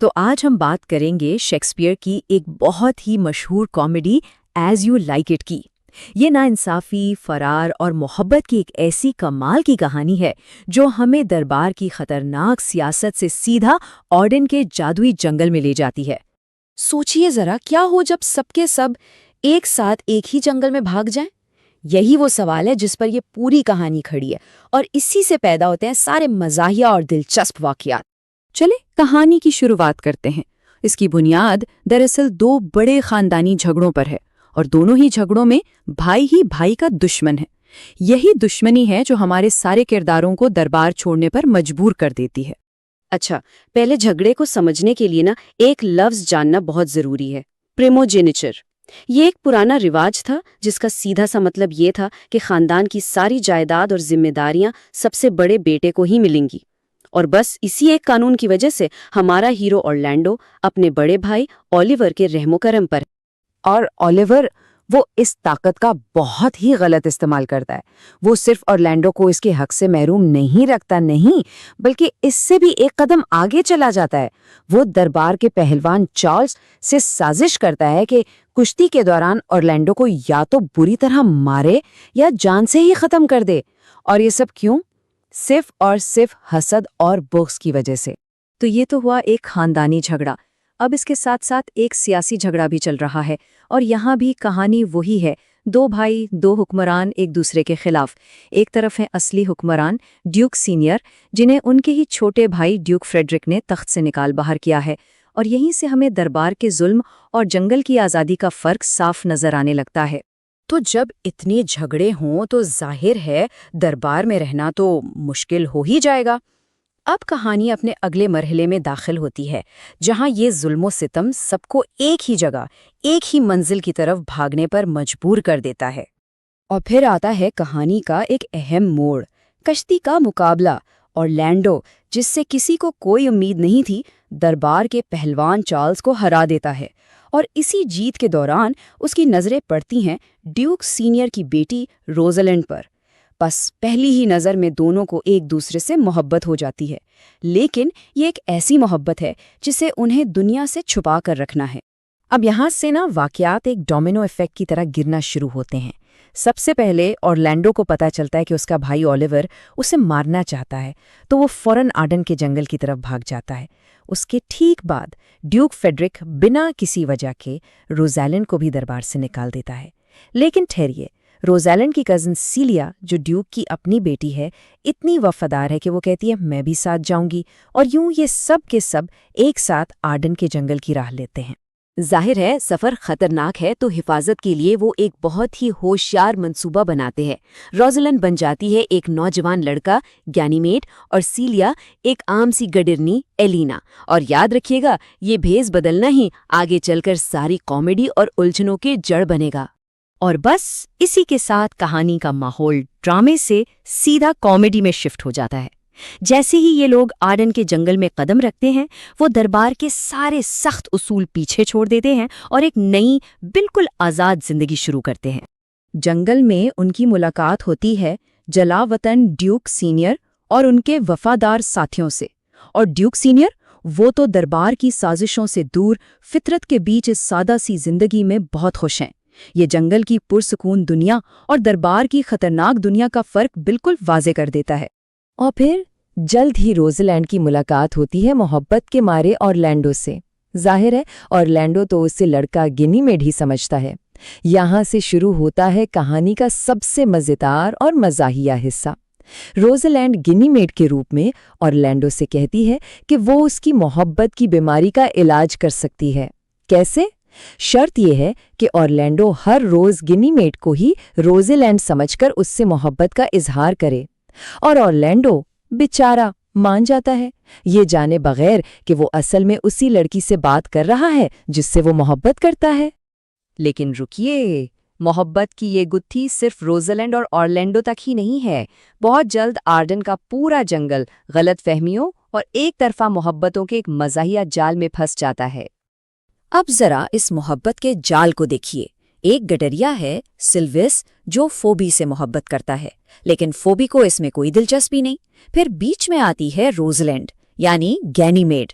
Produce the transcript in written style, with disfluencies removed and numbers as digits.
تو آج ہم بات کریں گے شیکسپیئر کی ایک بہت ہی مشہور comedy as you like it کی۔ یہ ناانصافی، فرار اور محبت کی ایک ایسی کمال کی کہانی ہے جو ہمیں دربار کی خطرناک سیاست سے سیدھا آرڈن کے جادوئی جنگل میں لے جاتی ہے۔ سوچئے ذرا، کیا ہو جب سب کے سب ایک ساتھ ایک ہی جنگل میں بھاگ جائیں؟ یہی وہ سوال ہے جس پر یہ پوری کہانی کھڑی ہے، اور اسی سے پیدا ہوتے ہیں سارے مزاحیہ اور دلچسپ واقعات۔ چلے کہانی کی شروعات کرتے ہیں۔ اس کی بنیاد دراصل دو بڑے خاندانی جھگڑوں پر ہے، اور دونوں ہی جھگڑوں میں بھائی ہی بھائی کا دشمن ہے۔ یہی دشمنی ہے جو ہمارے سارے کرداروں کو دربار چھوڑنے پر مجبور کر دیتی ہے۔ اچھا، پہلے جھگڑے کو سمجھنے کے لیے ایک لفظ جاننا بہت ضروری ہے، پریموجینیچر۔ یہ ایک پرانا رواج تھا جس کا سیدھا سا مطلب یہ تھا کہ خاندان کی ساری جائیداد اور ذمہ داریاں سب سے بڑے بیٹے کو ہی ملیں گی، اور بس اسی ایک قانون کی وجہ سے ہمارا ہیرو اورلینڈو اپنے بڑے بھائی اولیور کے رحم و کرم پر، اور اولیور وہ اس طاقت کا بہت ہی غلط استعمال کرتا ہے۔ وہ صرف اورلینڈو کو اس کے حق سے محروم نہیں رکھتا، نہیں بلکہ اس سے بھی ایک قدم آگے چلا جاتا ہے۔ وہ دربار کے پہلوان چارلز سے سازش کرتا ہے کہ کشتی کے دوران اورلینڈو کو یا تو بری طرح مارے یا جان سے ہی ختم کر دے، اور یہ سب کیوں؟ صرف اور صرف حسد اور بغض کی وجہ سے۔ تو یہ تو ہوا ایک خاندانی جھگڑا۔ اب اس کے ساتھ ساتھ ایک سیاسی جھگڑا بھی چل رہا ہے، اور یہاں بھی کہانی وہی ہے۔ دو بھائی، دو حکمران ایک دوسرے کے خلاف۔ ایک طرف ہیں اصلی حکمران ڈیوک سینئر، جنہیں ان کے ہی چھوٹے بھائی ڈیوک فریڈرک نے تخت سے نکال باہر کیا ہے، اور یہیں سے ہمیں دربار کے ظلم اور جنگل کی آزادی کا فرق صاف نظر آنے لگتا ہے۔ تو جب اتنے جھگڑے ہوں تو ظاہر ہے دربار میں رہنا تو مشکل ہو ہی جائے گا۔ اب کہانی اپنے اگلے مرحلے میں داخل ہوتی ہے، جہاں یہ ظلم و ستم سب کو ایک ہی جگہ، ایک ہی منزل کی طرف بھاگنے پر مجبور کر دیتا ہے۔ اور پھر آتا ہے کہانی کا ایک اہم موڑ، کشتی کا مقابلہ۔ اورلینڈو، جس سے کسی کو کوئی امید نہیں تھی، دربار کے پہلوان چارلز کو ہرا دیتا ہے، اور اسی جیت کے دوران اس کی نظریں پڑتی ہیں ڈیوک سینئر کی بیٹی روزلینڈ پر۔ بس پہلی ہی نظر میں دونوں کو ایک دوسرے سے محبت ہو جاتی ہے، لیکن یہ ایک ایسی محبت ہے جسے انہیں دنیا سے چھپا کر رکھنا ہے۔ اب یہاں سے واقعات ایک ڈومینو ایفیکٹ کی طرح گرنا شروع ہوتے ہیں۔ سب سے پہلے اورلینڈو کو پتہ چلتا ہے کہ اس کا بھائی اولیور اسے مارنا چاہتا ہے، تو وہ فوراً آرڈن کے جنگل کی طرف بھاگ جاتا ہے۔ اس کے ٹھیک بعد ڈیوک فریڈرک بنا کسی وجہ کے روزالینڈ کو بھی دربار سے نکال دیتا ہے۔ لیکن ٹھہریے، روزالینڈ کی کزن سیلیا، جو ڈیوک کی اپنی بیٹی ہے، اتنی وفادار ہے کہ وہ کہتی ہے میں بھی ساتھ جاؤں گی، اور یوں یہ سب کے سب ایک ساتھ آرڈن کے جنگل کی راہ لیتے ہیں۔ ظاہر ہے سفر خطرناک ہے، تو حفاظت کے لیے وہ ایک بہت ہی ہوشیار منصوبہ بناتے ہیں۔ روزلینڈ بن جاتی ہے ایک نوجوان لڑکا گینیمیڈ، اور سیلیا ایک عام سی گڈرنی ایلینا۔ اور یاد رکھیے گا، یہ بھیس بدلنا ہی آگے چل کر ساری کامیڈی اور الجھنوں کے جڑ بنے گا۔ اور بس اسی کے ساتھ کہانی کا ماحول ڈرامے سے سیدھا کامیڈی میں شفٹ ہو جاتا ہے۔ جیسے ہی یہ لوگ آرڈن کے جنگل میں قدم رکھتے ہیں، وہ دربار کے سارے سخت اصول پیچھے چھوڑ دیتے ہیں اور ایک نئی، بالکل آزاد زندگی شروع کرتے ہیں۔ جنگل میں ان کی ملاقات ہوتی ہے جلا وطن ڈیوک سینئر اور ان کے وفادار ساتھیوں سے۔ اور ڈیوک سینئر، وہ تو دربار کی سازشوں سے دور فطرت کے بیچ اس سادہ سی زندگی میں بہت خوش ہیں۔ یہ جنگل کی پرسکون دنیا اور دربار کی خطرناک دنیا کا فرق بالکل واضح کر دیتا ہے۔ اور پھر جلد ہی روزلینڈ کی ملاقات ہوتی ہے محبت کے مارے اورلینڈو سے۔ ظاہر ہے اورلینڈو تو اسے لڑکا گینیمیڈ ہی سمجھتا ہے۔ یہاں سے شروع ہوتا ہے کہانی کا سب سے مزیدار اور مزاحیہ حصہ۔ روزلینڈ گینیمیڈ کے روپ میں اورلینڈو سے کہتی ہے کہ وہ اس کی محبت کی بیماری کا علاج کر سکتی ہے۔ کیسے؟ شرط یہ ہے کہ اورلینڈو ہر روز گینیمیڈ کو ہی روزلینڈ سمجھ کر اس سے محبت کا اظہار کرے، اور اورلینڈو بیچارہ مان جاتا ہے، یہ جانے بغیر کہ وہ اصل میں اسی لڑکی سے بات کر رہا ہے جس سے وہ محبت کرتا ہے۔ لیکن رکیے، محبت کی یہ گتھی صرف روزلینڈ اور اورلینڈو تک ہی نہیں ہے۔ بہت جلد آرڈن کا پورا جنگل غلط فہمیوں اور ایک طرفہ محبتوں کے ایک مزاحیہ جال میں پھنس جاتا ہے۔ اب ذرا اس محبت کے جال کو دیکھیے۔ ایک گڈریا ہے سلوس، جو فوبی سے محبت کرتا ہے، لیکن فوبی کو اس میں کوئی دلچسپی نہیں۔ پھر بیچ میں آتی ہے روزلینڈ، یعنی گینیمیڈ،